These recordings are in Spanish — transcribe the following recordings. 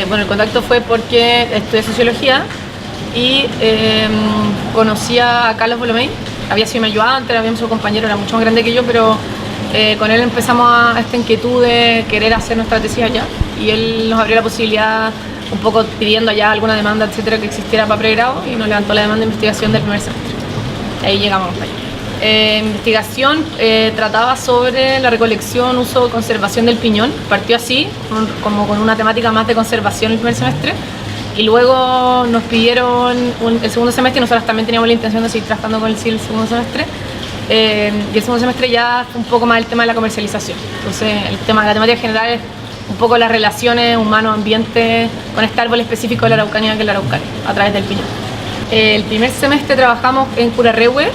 Bueno, el contacto fue porque estudié sociología y conocía a Carlos Bolomé. Había sido mi ayudante, había sido compañero, era mucho más grande que yo, pero con él empezamos a esta inquietud de querer hacer nuestra tesis allá, y él nos abrió la posibilidad, un poco pidiendo allá alguna demanda, etcétera, que existiera para pregrado, y nos levantó la demanda de investigación del primer semestre. Ahí llegamos para allá. Investigación trataba sobre la recolección, uso, conservación del piñón. Partió así, como con una temática más de conservación el primer semestre, y luego nos pidieron el segundo semestre, y nosotros también teníamos la intención de seguir trabajando con el segundo semestre. Y el segundo semestre ya fue un poco más el tema de la comercialización. Entonces la temática general es un poco las relaciones humano-ambiente con este árbol específico de la Araucanía, que es la araucaria, a través del piñón. El primer semestre trabajamos en Curarrehue,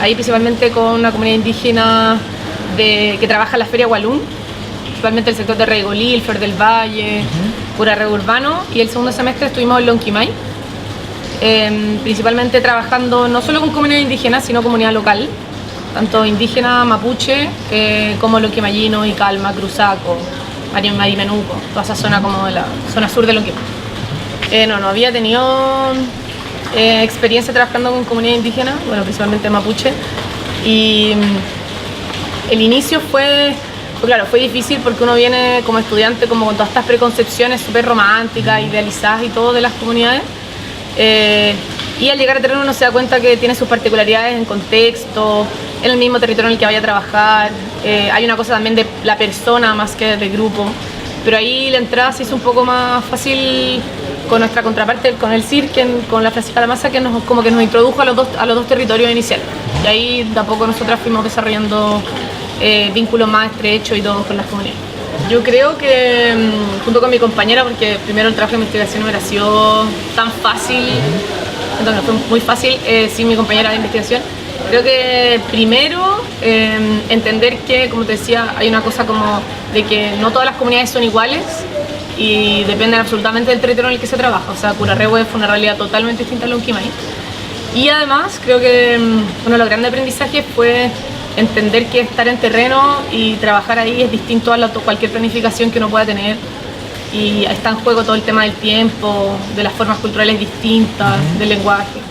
ahí principalmente con una comunidad indígena que trabaja en la Feria Walún, principalmente el sector de Regolí, el Flor del Valle, Curarrehue urbano. Y el segundo semestre estuvimos en Lonquimay, principalmente trabajando no solo con comunidad indígena, sino comunidad local, tanto indígena, mapuche, como lonquimayino, Icalma, Cruzaco, Marimenuco, toda esa zona como de la zona sur de Lonquimay. No había tenido experiencia trabajando con comunidad indígena, bueno, principalmente mapuche, y el inicio fue difícil porque uno viene como estudiante como con todas estas preconcepciones súper románticas, idealizadas y todo de las comunidades, y al llegar a terreno uno se da cuenta que tiene sus particularidades en contexto, en el mismo territorio en el que vaya a trabajar. Hay una cosa también de la persona más que del grupo, pero ahí la entrada se hizo un poco más fácil con nuestra contraparte, con el CIR, con la Francisca Lamasa, que nos introdujo a los dos territorios iniciales, y ahí de a poco nosotras fuimos desarrollando vínculos más estrechos y todo con las comunidades. Yo creo que junto con mi compañera, porque primero el trabajo de investigación no hubiera sido tan fácil, entonces fue muy fácil sin mi compañera de investigación. Creo que primero entender que, como te decía, hay una cosa como de que no todas las comunidades son iguales y dependen absolutamente del territorio en el que se trabaja. O sea, Curarrehue fue una realidad totalmente distinta a Lonquimay. Y además creo que uno de los grandes aprendizajes fue entender que estar en terreno y trabajar ahí es distinto a cualquier planificación que uno pueda tener, y está en juego todo el tema del tiempo, de las formas culturales distintas, del lenguaje.